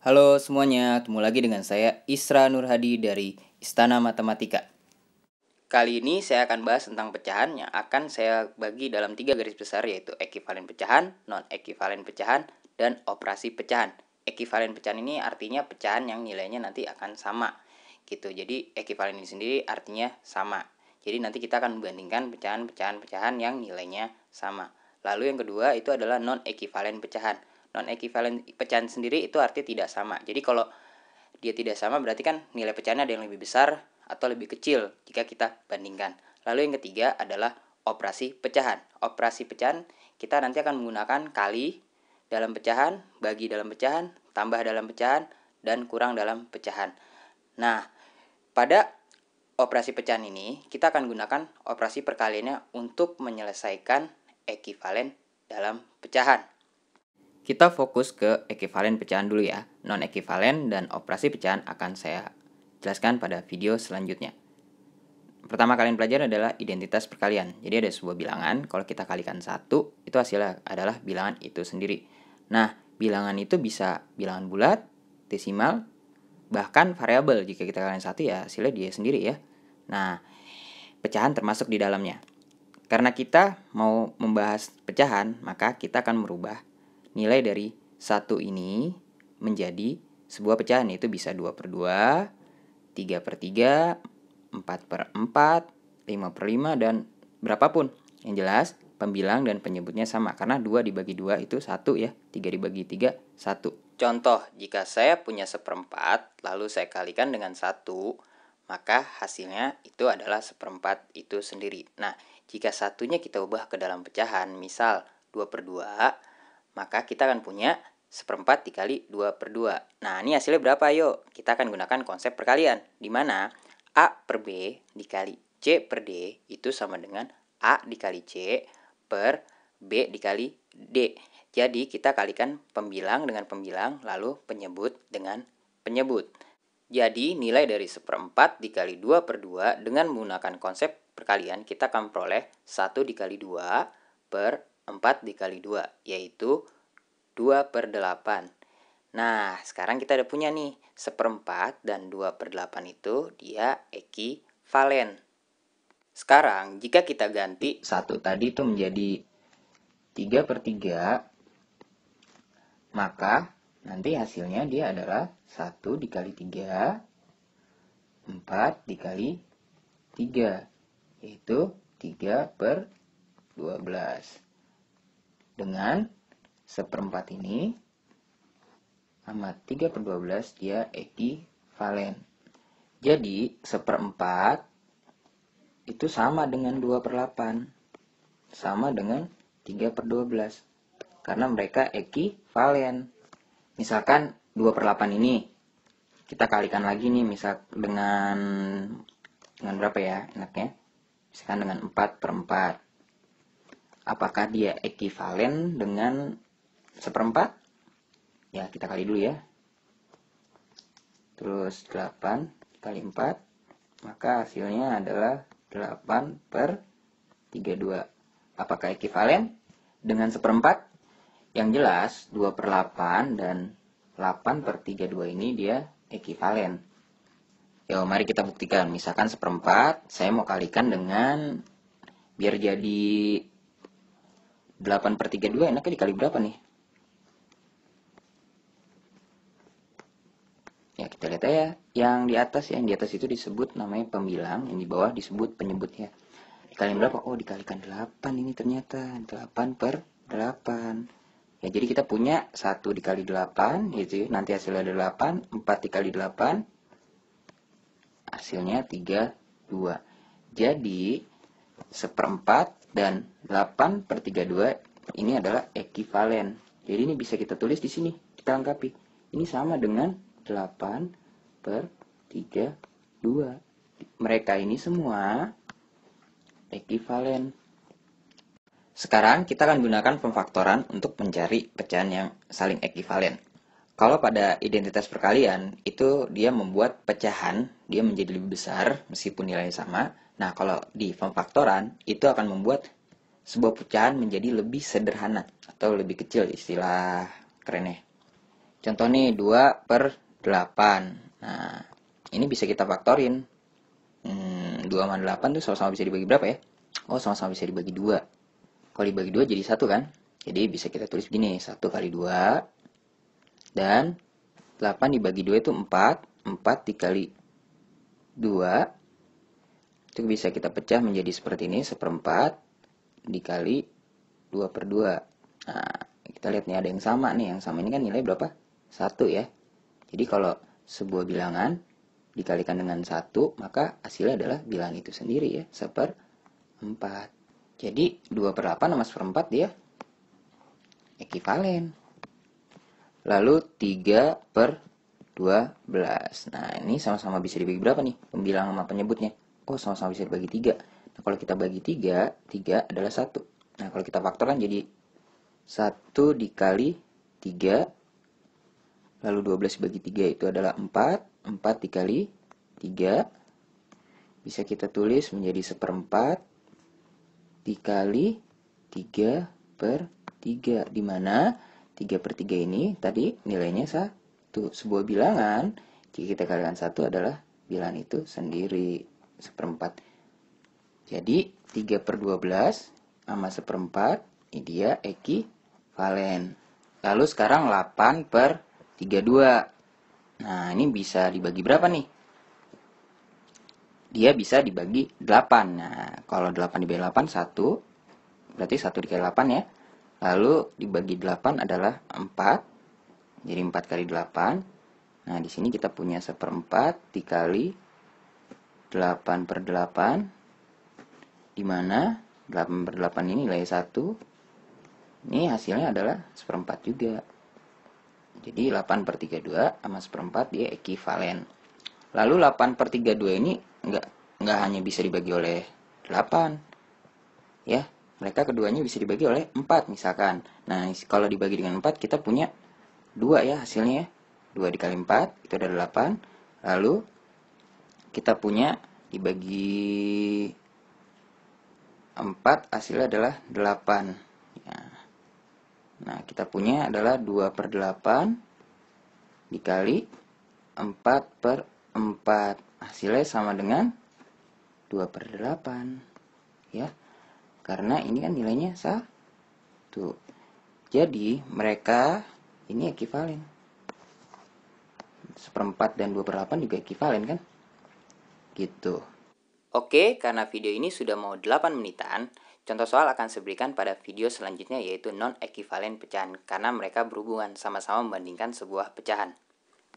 Halo semuanya, ketemu lagi dengan saya Isra Nurhadi dari Istana Matematika. Kali ini saya akan bahas tentang pecahan yang akan saya bagi dalam 3 garis besar, yaitu ekivalen pecahan, non-ekivalen pecahan, dan operasi pecahan. Ekivalen pecahan ini artinya pecahan yang nilainya nanti akan sama gitu. Jadi ekivalen ini sendiri artinya sama. Jadi nanti kita akan membandingkan pecahan-pecahan yang nilainya sama. Lalu yang kedua itu adalah non-ekivalen pecahan. Non-ekivalen pecahan sendiri itu artinya tidak sama. Jadi kalau dia tidak sama berarti kan nilai pecahannya ada yang lebih besar atau lebih kecil jika kita bandingkan. Lalu yang ketiga adalah operasi pecahan. Operasi pecahan kita nanti akan menggunakan kali dalam pecahan, bagi dalam pecahan, tambah dalam pecahan, dan kurang dalam pecahan. Nah, pada operasi pecahan ini kita akan gunakan operasi perkaliannya untuk menyelesaikan ekivalen dalam pecahan. Kita fokus ke ekivalen pecahan dulu ya. Non-ekivalen dan operasi pecahan akan saya jelaskan pada video selanjutnya. Pertama kalian pelajari adalah identitas perkalian. Jadi ada sebuah bilangan, kalau kita kalikan 1, itu hasilnya adalah bilangan itu sendiri. Nah, bilangan itu bisa bilangan bulat, desimal, bahkan variabel. Jika kita kalikan 1 ya hasilnya dia sendiri ya. Nah, pecahan termasuk di dalamnya. Karena kita mau membahas pecahan, maka kita akan merubah nilai dari 1 ini menjadi sebuah pecahan, yaitu bisa 2/2, 3/3, 4/4, 5/5, dan berapapun. Yang jelas pembilang dan penyebutnya sama, karena 2 dibagi 2 itu 1 ya, 3 dibagi 3, 1. Contoh, jika saya punya 1/4, lalu saya kalikan dengan 1, maka hasilnya itu adalah 1/4 itu sendiri. Nah, jika satunya kita ubah ke dalam pecahan, misal 2/2, maka kita akan punya 1/4 dikali 2/2. Nah, ini hasilnya berapa? Yuk, kita akan gunakan konsep perkalian, di mana A per B dikali C per D itu sama dengan A dikali C per B dikali D. Jadi, kita kalikan pembilang dengan pembilang, lalu penyebut dengan penyebut. Jadi, nilai dari 1/4 dikali 2/2 dengan menggunakan konsep perkalian, kita akan peroleh 1 dikali 2 per 4 dikali 2, yaitu 2/8. Nah, sekarang kita udah punya nih 1/4 dan 2/8 itu dia ekivalen. Sekarang, jika kita ganti 1 tadi itu menjadi 3/3, maka nanti hasilnya dia adalah 1 dikali 3, 4 dikali 3, yaitu 3/12. Dengan 1/4 ini sama 3/12 dia ekivalen. Jadi 1/4 itu sama dengan 2/8, sama dengan 3/12, karena mereka ekivalen. Misalkan 2/8 ini kita kalikan lagi nih, misal dengan berapa ya enaknya, misalkan dengan 4/4. Apakah dia ekivalen dengan 1/4? Ya, kita kali dulu ya. Terus 8 kali 4, maka hasilnya adalah 8/32. Apakah ekivalen dengan 1/4? Yang jelas 2/8 dan 8/32 ini dia ekivalen. Yuk, mari kita buktikan. Misalkan 1/4, saya mau kalikan dengan, biar jadi 8/32, enaknya dikali berapa nih? Ya, kita lihat aja yang di atas ya. Yang di atas itu disebut namanya pembilang, yang di bawah disebut penyebutnya. Dikalikan berapa? Oh, dikalikan 8 ini ternyata. 8/8. Ya, jadi kita punya 1 dikali 8, yaitu nanti hasilnya ada 8. 4 dikali 8, hasilnya 32. Jadi 1/4 dan 8/32 ini adalah ekivalen. Jadi ini bisa kita tulis di sini, kita lengkapi. Ini sama dengan 8/32. Mereka ini semua ekivalen. Sekarang kita akan gunakan pemfaktoran untuk mencari pecahan yang saling ekivalen. Kalau pada identitas perkalian, itu dia membuat pecahan, dia menjadi lebih besar meskipun nilainya sama. Nah, kalau di pemfaktoran, itu akan membuat sebuah pecahan menjadi lebih sederhana atau lebih kecil, istilah kerennya. Contoh nih, 2 per 8. Nah, ini bisa kita faktorin. 2 sama 8 tuh sama-sama bisa dibagi berapa ya? Oh, sama-sama bisa dibagi 2. Kalau dibagi 2 jadi 1 kan? Jadi bisa kita tulis begini, 1 kali 2. Dan 8 dibagi 2 itu 4. 4 dikali 2. Itu bisa kita pecah menjadi seperti ini, 1/4 dikali 2 per 2. Nah, kita lihat nih ada yang sama nih. Yang sama ini kan nilai berapa? 1 ya. Jadi kalau sebuah bilangan dikalikan dengan 1, maka hasilnya adalah bilangan itu sendiri ya, 1/4. Jadi 2 per 8 sama 1/4 dia ekivalen. Lalu 3 per 12. Nah, ini sama-sama bisa dibagi berapa nih? Pembilang sama penyebutnya. Oh, sama-sama bisa dibagi 3. Nah, kalau kita bagi 3, 3 adalah 1. Nah, kalau kita faktorkan jadi 1 dikali 3, lalu 12 dibagi 3 itu adalah 4. 4 dikali 3, bisa kita tulis menjadi 1/4 dikali 3 per 3. Di mana 3 per 3 ini tadi nilainya 1. Sebuah bilangan, jika kita kalikan 1 adalah bilangan itu sendiri, 1/4. Jadi 3 per 12 sama 1/4, ini dia ekivalen. Lalu sekarang 8 per 32. Nah, ini bisa dibagi berapa nih? Dia bisa dibagi 8. Nah, kalau 8 dibagi 8, 1. Berarti 1 dikali 8 ya. Lalu dibagi 8 adalah 4. Jadi 4 kali 8. Nah, di sini kita punya 1/4 dikali 8 per 8. Di mana 8 per 8 ini nilai 1. Ini hasilnya adalah 1/4 juga. Jadi 8 per 32 sama 1/4 dia ekivalen. Lalu 8 per 32 ini nggak hanya bisa dibagi oleh 8. Ya, mereka keduanya bisa dibagi oleh 4 misalkan. Nah, kalau dibagi dengan 4 kita punya 2 ya hasilnya. 2 dikali 4 itu ada 8. Lalu kita punya dibagi 4 hasilnya adalah 8. Ya. Nah, kita punya adalah 2 per 8 dikali 4 per 4. Hasilnya sama dengan 2 per 8. Ya, karena ini kan nilainya 1. Jadi, mereka ini ekivalen. 1/4 dan 2 per 8 juga ekivalen kan? Gitu. Oke, karena video ini sudah mau 8 menitan, contoh soal akan saya berikan pada video selanjutnya yaitu non-ekivalen pecahan karena mereka berhubungan sama-sama membandingkan sebuah pecahan.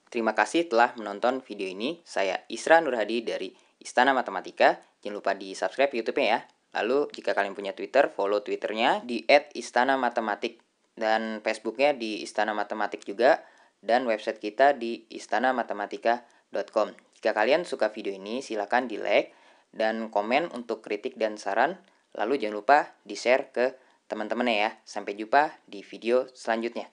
Terima kasih telah menonton video ini. Saya Isra Nurhadi dari Istana Matematika. Jangan lupa di subscribe YouTube-nya ya. Lalu jika kalian punya Twitter, follow Twitternya di @istanamatematik dan Facebooknya di Istana Matematik juga, dan website kita di istanamatematika.com. Jika kalian suka video ini, silakan di like dan komen untuk kritik dan saran. Lalu jangan lupa di share ke teman-temannya ya. Sampai jumpa di video selanjutnya.